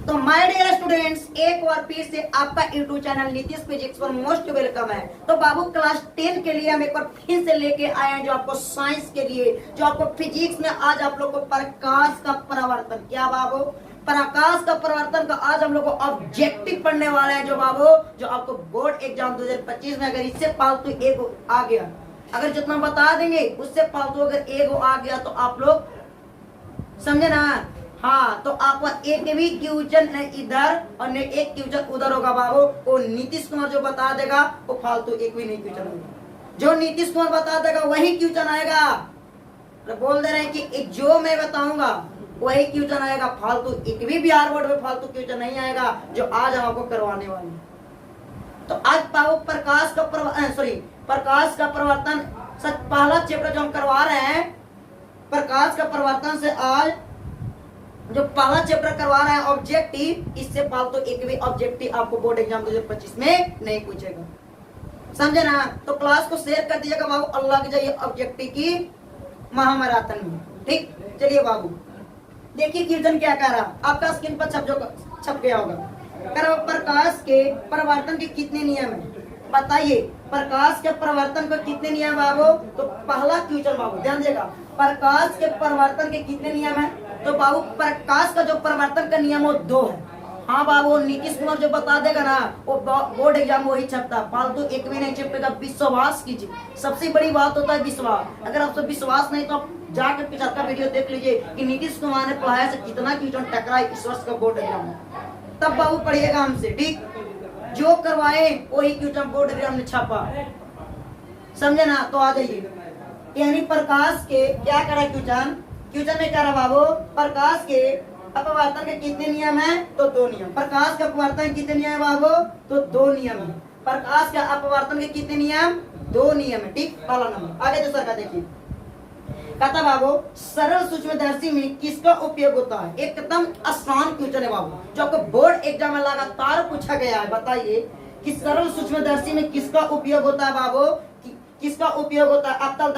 तो my dear students, एक बार फिर से आपका यूट्यूब चैनल नीतीश फिजिक्स पर मोस्ट वेलकम है। तो बाबू क्लास 10 के लिए हम एक बार फिर से लेके आए हैं, जो आपको साइंस के लिए, जो आपको फिजिक्स में आज आप लोग को प्रकाश का परावर्तन, क्या बाबू, प्रकाश का परिवर्तन का आज हम लोग को ऑब्जेक्टिव पढ़ने वाले हैं। जो बाबू, जो आपको बोर्ड एग्जाम 2025 में अगर इससे फालतू एक आ गया, अगर जितना बता देंगे उससे फालतू अगर एक आ गया तो आप लोग समझे ना। हाँ, तो आपका एक भी क्वेश्चन इधर और नहीं एक क्वेश्चन उधर होगा बाबू। वो नीतीश कुमार जो बता देगा वो फालतू एक भी नहीं क्वेश्चन होगा। जो नीतीश कुमार बता देगा वही क्वेश्चन आएगा। तो बोल दे रहे हैं कि जो मैं बताऊंगा वही क्वेश्चन आएगा, फालतू एक भी बिहार बोर्ड में फालतू क्वेश्चन नहीं आएगा, जो आज हम आपको करवाने वाले हैं। तो आज पाओ प्रकाश का प्रकाश का परिवर्तन, पहला चैप्टर जो हम करवा रहे हैं प्रकाश का परिवर्तन से, आज जो पहला चैप्टर करवा रहे हैं ऑब्जेक्टिव, इससे फालतू एक भी ऑब्जेक्टिव आपको बोर्ड एग्जाम 2025 में नहीं पूछेगा, समझे ना। तो क्लास को शेयर कर दीजिएगा बाबू, अल्लाह की जाइए ऑब्जेक्टिव की महामैराथन में। ठीक, चलिए बाबू देखिए क्वेश्चन क्या कह रहा, आपका स्क्रीन पर छप गया होगा। प्रकाश के परिवर्तन के कितने नियम है बताइए। प्रकाश के परिवर्तन के कितने नियम बाबू? तो पहला क्वेश्चन बाबू ध्यान देगा, प्रकाश के परिवर्तन के कितने नियम है? तो बाबू प्रकाश का जो परिवर्तन का नियम वो 2 है। हाँ बाबू, नीतीश कुमार जो बता देगा ना वो बोर्ड एग्जाम वही छपता, फालतू एक भी नहीं छपेगा। विश्वास कीजिए, सबसे बड़ी बात होता है विश्वास। अगर आपसे विश्वास नहीं तो आप जाकर पिछला का वीडियो देख लीजिए कि नीतीश कुमार ने पढ़ाया से कितना क्वेश्चन टकराए इस वर्ष का बोर्ड एग्जाम में, तब बाबू पढ़िएगा हमसे। ठीक, जो करवाए वही क्वेश्चन बोर्ड एग्जाम ने छापा, समझे ना। तो आ जाइए, यानी प्रकाश के क्या करा क्वेश्चन में करा बाबू, प्रकाश के अपवर्तन के कितने नियम है? तो 2 नियम। प्रकाश का अपवर्तन कितने नियम है बाबू? तो 2 नियम है। प्रकाश का अपवर्तन के कितने नियम? 2 नियम है। ठीक, पहला नंबर। आगे दूसरा का देखिए, कहता बाबू सरल सूक्ष्मदर्शी में किसका उपयोग होता है? एकदम आसान क्वेश्चन है बाबू, जो आपको बोर्ड एग्जाम में लगातार पूछा गया है। बताइए कि सरल सूक्ष्मदर्शी में किसका उपयोग होता है बाबू? किसका उपयोग होता है? अवतल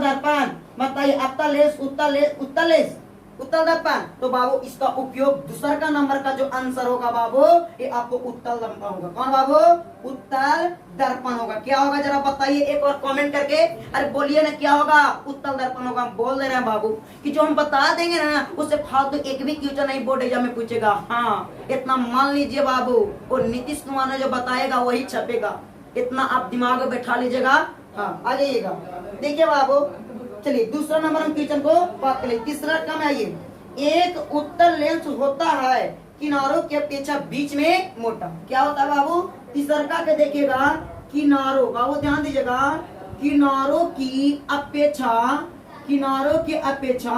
दर्पण बताइए, अवतल लेंस, उत्तल दर्पण। तो बाबू इसका उपयोग दूसरा का नंबर का जो आंसर होगा बाबू, ये आपको उत्तल दर्पण होगा। कौन बाबू? उत्तल दर्पण होगा। क्या होगा जरा बताइए एक और कमेंट करके, अरे बोलिए ना क्या होगा? उत्तल दर्पण होगा। बोल दे रहे हैं बाबू कि जो हम बता देंगे ना उससे फालतू एक भी क्वेश्चन नहीं बोर्ड एग्जाम में पूछेगा। हाँ, इतना मान लीजिए बाबू, और नीतीश कुमार ने जो बताएगा वही छपेगा, इतना आप दिमाग में बैठा लीजिएगा। हाँ, आ जाइएगा। देखिए बाबू, चलिए दूसरा नंबर हम क्वेश्चन को बात कर ले। तीसरा का में आइए, एक उत्तल लेंस होता है किनारों के अपेक्षा बीच में मोटा। क्या होता है बाबू? तीसरा का देखिएगा, किनारों, बाबू ध्यान दीजिएगा, किनारों की अपेक्षा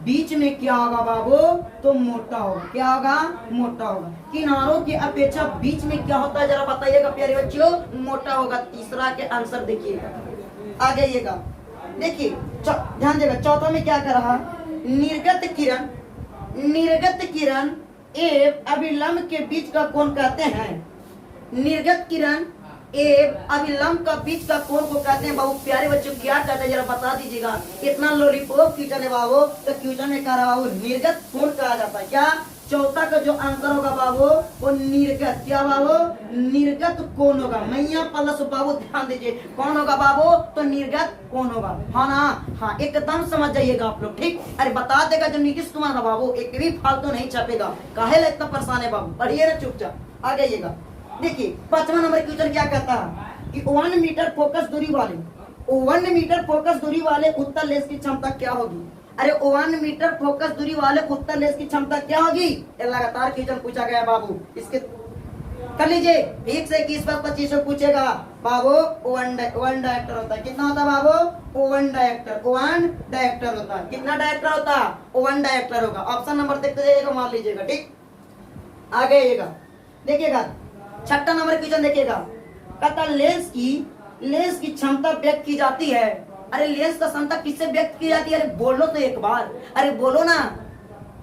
बीच में क्या होगा बाबू? तो मोटा होगा। क्या होगा? मोटा होगा। किनारों की अपेक्षा बीच में क्या होता है जरा बताइएगा प्यारे बच्चों? मोटा होगा। तीसरा के आंसर देखिएगा, आ जाइएगा। देखिए ध्यान देगा, चौथा में क्या कर रहा, निर्गत किरण एवं अभिलंब के बीच का कोण कहते हैं। निर्गत किरण एवं अभिलंब का बीच का कोण को कहते हैं बाबू। प्यारे बच्चों क्या कहते हैं जरा बता दीजिएगा। इतना लॉलीपॉप क्वेश्चन है बाबू, तो क्वेश्चन में कह रहा बाबू निर्गत कोण कहा जाता है। क्या? चौथा का जो आंसर होगा बाबू वो निर्गत, क्या बाबू? निर्गत कोण होगा। मैया प्लस बाबू ध्यान दीजिए, कौन होगा बाबू? तो निर्गत कोण होगा। हाँ ना, हाँ एकदम समझ जाइएगा आप लोग। ठीक, अरे बता देगा जो नीतीश कुमार है बाबू, एक भी फालतू नहीं छपेगा। काहे इतना परेशान है बाबू? पढ़िए ना चुपचाप, आ जाइएगा। देखिए 5वां नंबर क्वेश्चन क्या कहता है कि 1 मीटर फोकस दूरी वाले उत्तल लेंस की क्षमता क्या होगी? अरे 1 मीटर फोकस दूरी वाले उत्तल लेंस की क्षमता क्या होगी? ये लगातार क्वेश्चन पूछा गया बाबू, इसके कर लीजिए। 1 से 21 पर 25 में पूछेगा बाबू। वन डायरेक्टर होता है, कितना होता है बाबू? वन डायरेक्टर होता है। कितना डायरेक्टर होता है? 1 डायरेक्टर होगा। ऑप्शन नंबर देखते जाइएगा, मान लीजिएगा। ठीक, आगे आइएगा, देखिएगा 6वां नंबर क्वेश्चन देखिएगा, कहता लेंस की क्षमता व्यक्त की जाती है। अरे लेंस का क्षमता किससे व्यक्त की जाती है? अरे बोलो तो एक बार, अरे बोलो ना।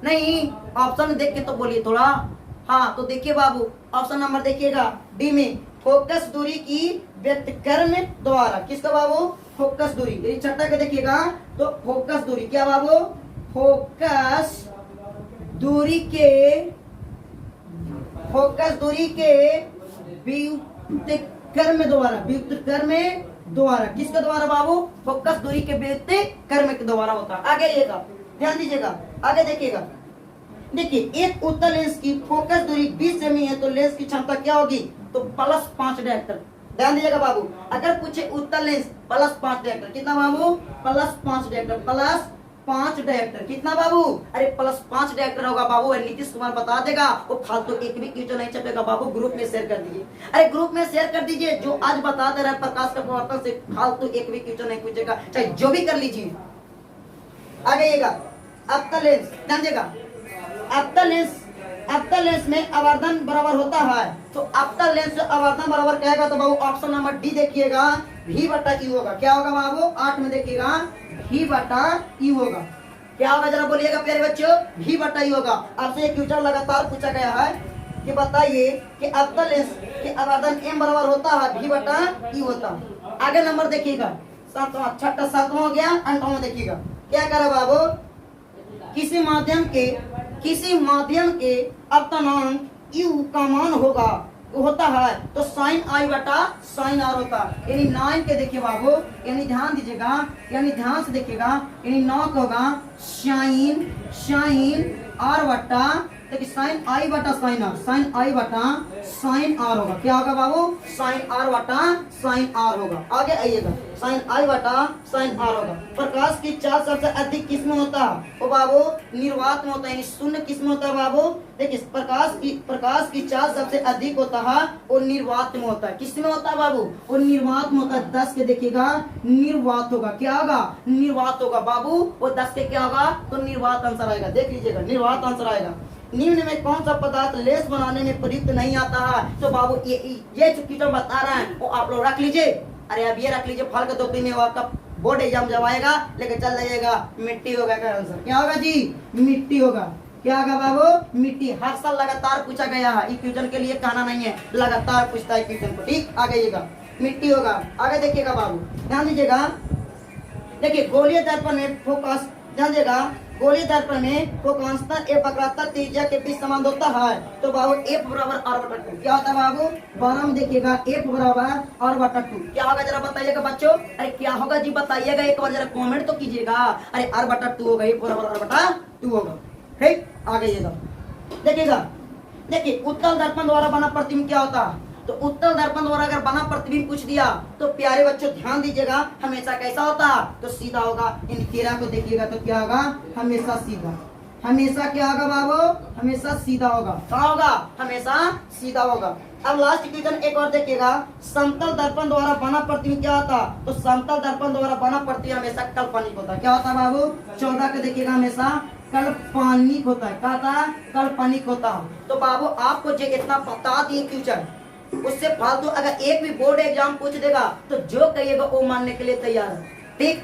नहीं, ऑप्शन देख के तो बोलिए थोड़ा। हाँ, तो देखिए बाबू ऑप्शन नंबर देखिएगा डी में, फोकस दूरी की व्यक्तकरण द्वारा। किसका बाबू? फोकस दूरी। 6 का देखिएगा, तो फोकस दूरी क्या बाबू? फोकस दूरी के फोकस दूरी के व्युत्क्रम द्वारा किसके द्वारा बाबू? फोकस दूरी के व्युत्क्रम के द्वारा होता है। आगे आइएगा, ध्यान दीजिएगा, आगे देखिएगा। देखिए एक उत्तल लेंस की फोकस दूरी 20 सेमी है तो लेंस की क्षमता क्या होगी? तो +5 डायरेक्टर। ध्यान दीजिएगा बाबू, अगर पूछे उत्तल लेंस +5 डायरेक्टर कितना बाबू? +5 डायरेक्टर, +5 डायरेक्टर कितना बाबू? अरे +5 डायरेक्टर होगा बाबू। नीतीश कुमार बता देगा, वो फालतू एक भी क्वेश्चन नहीं छपेगा बाबू। ग्रुप में शेयर कर दीजिए, अरे ग्रुप में शेयर कर दीजिए। जो आज बता दे रहा है प्रकाश का प्रवर्तन से फालतू एक भी क्वेश्चन नहीं पूछेगा, चाहे जो भी कर लीजिए। आगे अवतल लेंस, ध्यान देगा, अवतल लेंस में आवर्धन बराबर होता है। तो अवतल लेंस से आवर्धन बराबर कहेगा तो बाबू ऑप्शन नंबर डी देखिएगा, V/E होगा। क्या होगा बाबू? 8 में देखिएगा, V/E होगा। क्या होगा जरा बोलिएगा प्यारे बच्चों? V/E होगा। आपसे एक क्वेश्चन लगातार पूछा गया है कि बताइए कि अवतल लेंस के आवर्धन m बराबर होता है, V/E होता है। आगे नंबर देखिएगा, 7वां हो गया, 8वां देखिएगा। क्या करा बाबू? किसी माध्यम के अपतनांक u का मान होता है तो sin i/sin r होता है। यानी 9 के देखिए बाबू, यानी ध्यान दीजिएगा, यानी ध्यान से देखिएगा, यानी 9 का होगा sin r/, देखिए sin i/sin r, sin i/sin r होगा। क्या होगा बाबू? sin r/sin r होगा। आगे आइएगा, sin i/sin r होगा। प्रकाश की चाल सबसे अधिक किस में होता है? वो बाबू निर्वात में होता है, यानी शून्य किस में होता है बाबू? देखिए प्रकाश की चाल सबसे अधिक होता है वो निर्वात में होता है। किस में होता है बाबू? वो निर्वात में होता है। 10 के देखिएगा, निर्वात होगा। क्या होगा? निर्वात होगा बाबू। वो 10 के क्या होगा? तो निर्वात आंसर आएगा। देख लीजिएगा, निर्वात आंसर आएगा। निम्न में कौन सा पदार्थ लेस बनाने में प्रयुक्त नहीं आता है? तो बाबू ये जो कीटो बता रहे हैं वो आप लोग रख लीजिए। अरे अब ये रख लीजिए, फल का दोपहर में आपका बोर्ड एग्जाम जब आएगा लेके चल जाइएगा। मिट्टी होगा का आंसर। क्या होगा जी? मिट्टी होगा। क्या होगा बाबू? मिट्टी। हर साल लगातार पूछा गया है, इस क्वेश्चन के लिए कहना नहीं है, लगातार पूछता है क्वेश्चन को। ठीक, आ जाइएगा, मिट्टी होगा। आगे देखिएगा बाबू, ध्यान दीजिएगा। देखिए गोलीय दर्पण में फोकस, ध्यान दीजिएगा, गोलीय दर्पण में फोकांशता एवं वक्रता त्रिज्या के बीच संबंध होता है। तो बाबू F बराबर R/2। क्या होता है बाबू? 12 में देखिएगा, F बराबर R/2। क्या होगा जरा बताइएगा बच्चों? अरे क्या होगा जी बताइएगा, एक बार जरा कमेंट तो कीजिएगा। अरे R/2 होगा, F बराबर R/2 होगा। ठीक, आ गइएगा, देखिएगा। देखिए उत्तल दर्पण द्वारा बना प्रतिबिंब क्या होता है? तो उत्तल दर्पण द्वारा अगर बना प्रतिबिंब पूछ दिया तो प्यारे बच्चों ध्यान दीजिएगा, हमेशा कैसा होता है? तो सीधा होगा। इन 13 को देखिएगा तो क्या होगा? हमेशा सीधा। हमेशा क्या होगा बाबू? हमेशा सीधा होगा। क्या होगा? हमेशा सीधा होगा। अब लास्ट क्वेश्चन एक और देखिएगा, समतल दर्पण द्वारा बना प्रतिबिंब क्या होता? तो समतल दर्पण द्वारा बना प्रतिबिंब हमेशा काल्पनिक होता है। क्या होता है बाबू? 14 के देखिएगा, हमेशा काल्पनिक होता है। क्या होता है? काल्पनिक होता है। तो बाबू आपको जो इतना बता दिए क्वेश्चन, उससे फालतू अगर एक भी बोर्ड एग्जाम पूछ देगा तो जो कहिएगा वो मानने के लिए तैयार है। ठीक,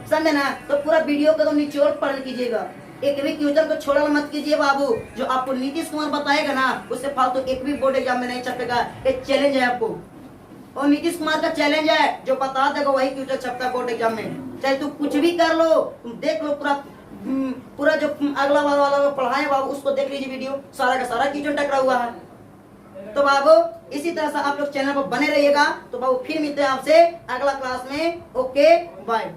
समझे ना? तो पूरा वीडियो को तो निचोड़ पढ़ कीजिएगा, एक भी क्वेश्चन को छोड़ना मत कीजिए बाबू। जो आपको नीतीश कुमार बताएगा ना उससे फालतू एक भी बोर्ड एग्जाम में नहीं छपेगा। एक चैलेंज है आपको, और नीतीश कुमार का चैलेंज है, जो बता देगा वही क्वेश्चन छपता है बोर्ड एग्जाम में। चाहे तू कुछ भी कर लो, तुम देख लो पूरा जो अगला बार वाला पढ़ाए बाबू उसको देख लीजिए, वीडियो सारा का सारा क्वेश्चन टकरा हुआ है। तो बाबू इसी तरह से आप लोग चैनल पर बने रहिएगा। तो बाबू फिर मिलते हैं आपसे अगला क्लास में। Okay bye.